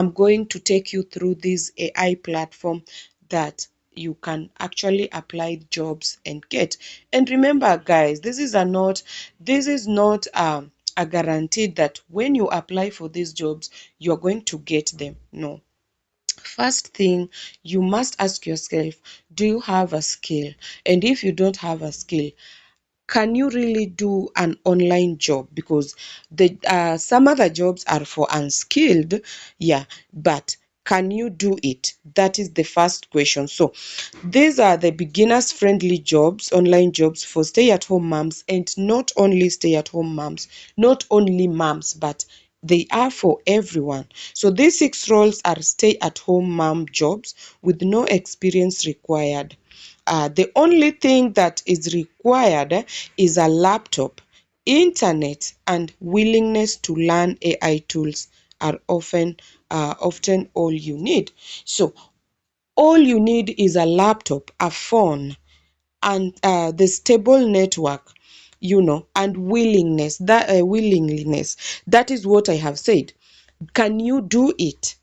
I'm going to take you through this AI platform that you can actually apply jobs and get. And remember, guys, this is not a guarantee that when you apply for these jobs, you're going to get them. No. First thing, you must ask yourself, do you have a skill? And if you don't have a skill, can you really do an online job? Because the some other jobs are for unskilled, yeah, but can you do it? That is the first question. So these are the beginners friendly jobs, online jobs for stay-at-home moms, and not only stay-at-home moms, not only moms, but they are for everyone. So these 6 roles are stay-at-home mom jobs with no experience required. The only thing that is required is a laptop, internet, and willingness to learn AI tools are often all you need. So all you need is a laptop, a phone, and the stable network, and willingness. That is what I have said. Can you do it?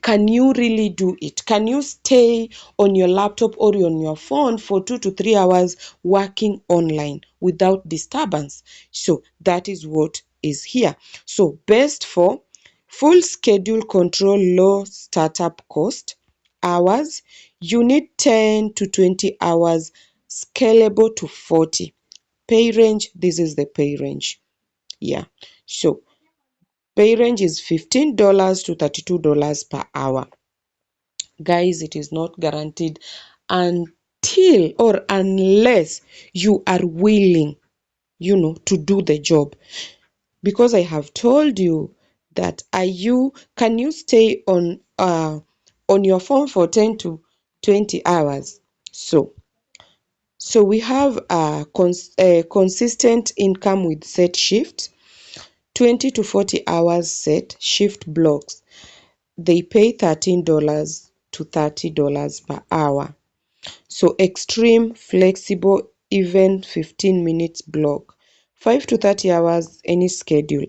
Can you really do it? Can you stay on your laptop or on your phone for 2 to 3 hours working online without disturbance? So that is what is here. So best for full schedule control, low startup cost, hours, you need 10 to 20 hours, scalable to 40. Pay range, this is the pay range. Yeah. So pay range is $15 to $32 per hour. Guys, it is not guaranteed until or unless you are willing, to do the job. Because I have told you that can you stay on your phone for 10 to 20 hours? So we have a consistent income with set shift, 20 to 40 hours set shift blocks. They pay $13 to $30 per hour. So extreme, flexible, even 15 minutes block. 5 to 30 hours, any schedule,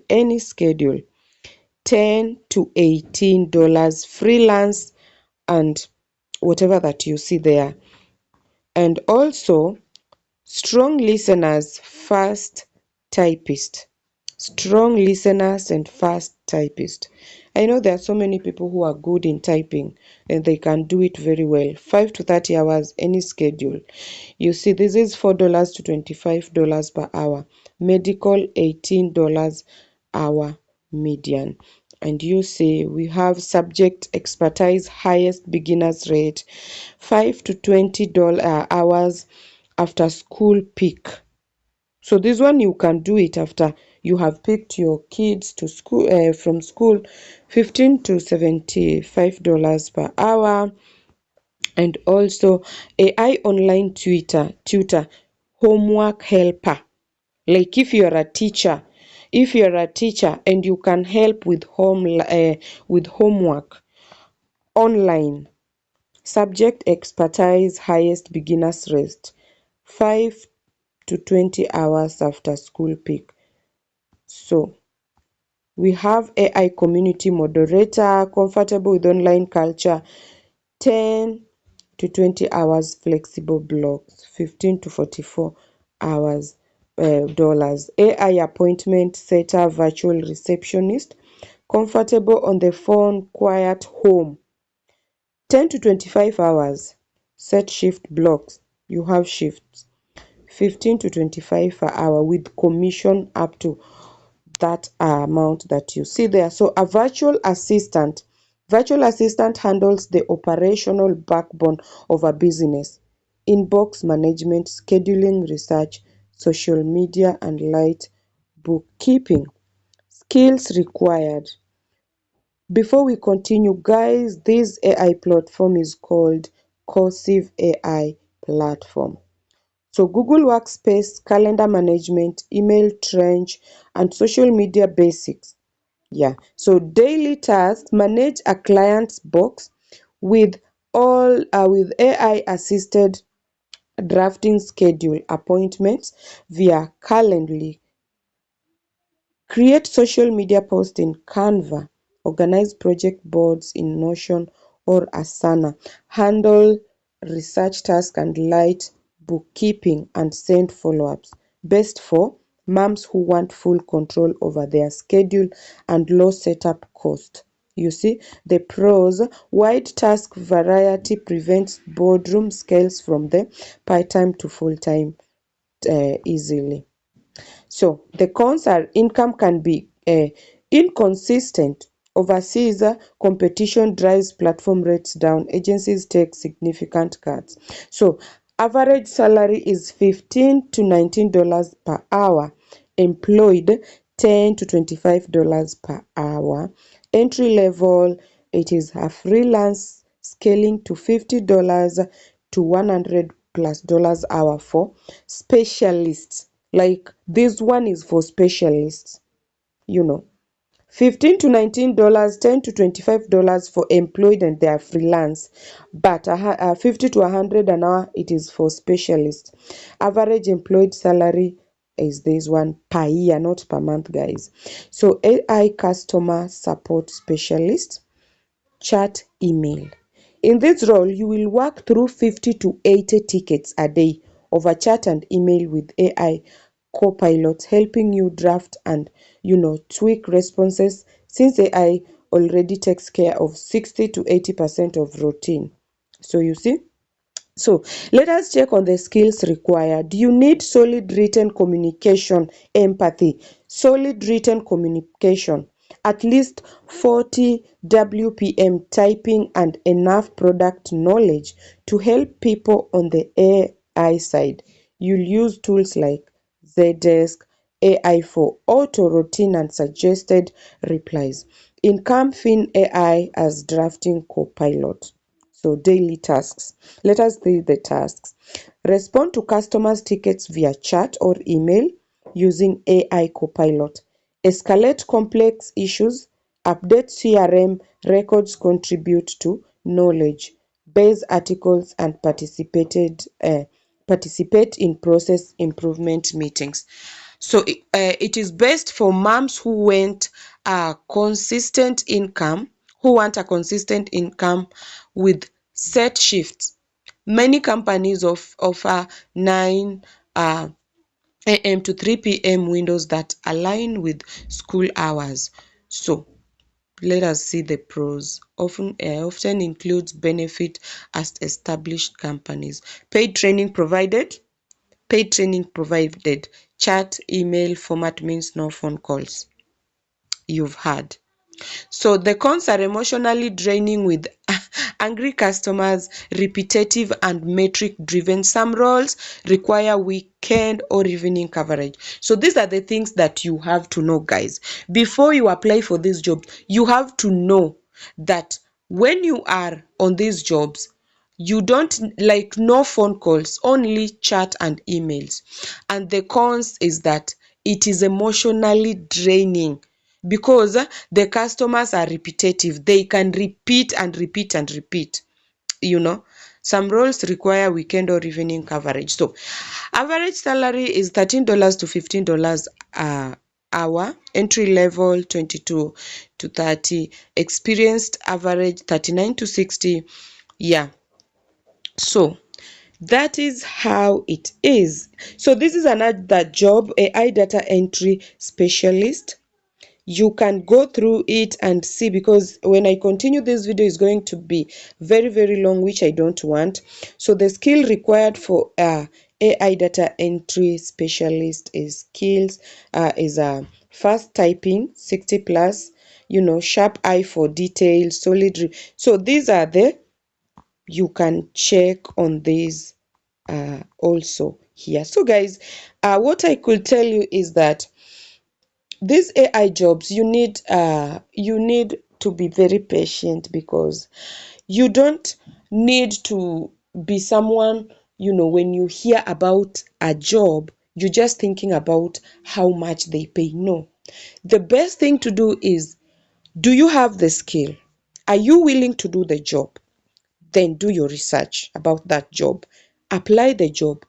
10 to $18 freelance, and whatever that you see there. And also strong listeners, fast typist. Strong listeners and fast typist. I know there are so many people who are good in typing and they can do it very well. 5 to 30 hours, any schedule. You see, this is $4 to $25 per hour. Medical, $18 hour median. And you see, we have subject expertise, highest beginners rate, 5 to $20 hours after school peak. So this one you can do it after you have picked your kids to school from school, $15 to $75 per hour. And also AI online tutor, homework helper. Like if you're a teacher, and you can help with homework online. Subject expertise, highest beginners rate, 5 to 20 hours after school peak. So we have AI community moderator, comfortable with online culture, 10 to 20 hours flexible blocks, 15 to 44 hours dollars. AI appointment setter, virtual receptionist, comfortable on the phone, quiet home, 10 to 25 hours, set shift blocks. You have shifts, 15 to 25 per hour with commission up to that amount that you see there. So a virtual assistant handles the operational backbone of a business: inbox management, scheduling, research, social media, and light bookkeeping. Skills required. Before we continue, guys, this AI platform is called Cursive AI platform. So Google Workspace, calendar management, email trench, and social media basics. Yeah. So daily tasks, manage a client's box with with AI assisted drafting, schedule appointments via Calendly, create social media posts in Canva, organize project boards in Notion or Asana, handle research tasks and light bookkeeping, and send follow-ups. Best for moms who want full control over their schedule and low setup cost. You see, the pros: wide task variety prevents boardroom scales from the part-time to full-time easily. So the cons are income can be inconsistent. Overseas competition drives platform rates down. Agencies take significant cuts. So average salary is $15 to $19 per hour. Employed, $10 to $25 per hour. Entry level, it is a freelance scaling to $50 to $100+ hour for specialists. Like this one is for specialists, you know. $15 to $19, $10 to $25 for employed and they are freelance, but 50 to 100 an hour it is for specialists. Average employed salary is this one per year, not per month, guys. So AI customer support specialist, chat, email. In this role, you will work through 50 to 80 tickets a day over chat and email with AI copilots helping you draft and tweak responses, since AI already takes care of 60 to 80% of routine. So you see, so let us check on the skills required. You need solid written communication, empathy, solid written communication, at least 40 WPM typing, and enough product knowledge to help people on the AI side. You'll use tools like Zendesk, AI for auto routine and suggested replies. In Campfin AI as drafting copilot. So daily tasks. Let us see the tasks. Respond to customers' tickets via chat or email using AI Copilot. Escalate complex issues. Update CRM records. Contribute to knowledge base articles and participate in process improvement meetings. So it is best for moms who want a consistent income with set shifts. Many companies offer 9 a.m. to 3 p.m. windows that align with school hours. So let us see the pros. Often includes benefit as established companies. Paid training provided. Chat, email format means no phone calls. You've heard. So the cons are emotionally draining with angry customers, repetitive and metric driven. Some roles require weekend or evening coverage. So these are the things that you have to know, guys. Before you apply for this job, you have to know that when you are on these jobs, you don't like no phone calls, only chat and emails. And the cons is that it is emotionally draining because the customers are repetitive. They can repeat and repeat and repeat. Some roles require weekend or evening coverage. So average salary is $13 to $15 a hour. Entry level 22 to 30. Experienced average 39 to 60. Yeah. So that is how it is. So this is another job, AI data entry specialist. You can go through it and see, because when I continue this video is going to be very, very long, which I don't want. So the skill required for AI data entry specialist is fast typing, 60 plus, sharp eye for detail, solid. So these are you can check on these also here. So guys, what I could tell you is that these AI jobs, you need to be very patient, because you don't need to be someone, when you hear about a job, you're just thinking about how much they pay. No. The best thing to do is, do you have the skill? Are you willing to do the job? Then do your research about that job. Apply the job.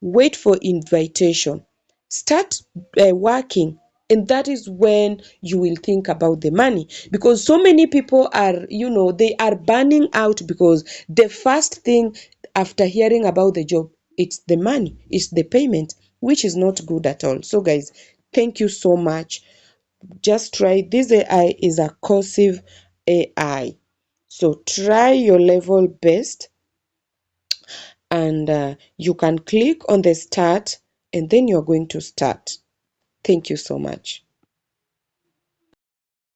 Wait for invitation. Start working And that is when you will think about the money, because so many people are, they are burning out because the first thing after hearing about the job, it's the money, it's the payment, which is not good at all. So guys, thank you so much. Just try this. AI is a cursive AI, so try your level best, and you can click on the start, and then you're going to start. Thank you so much.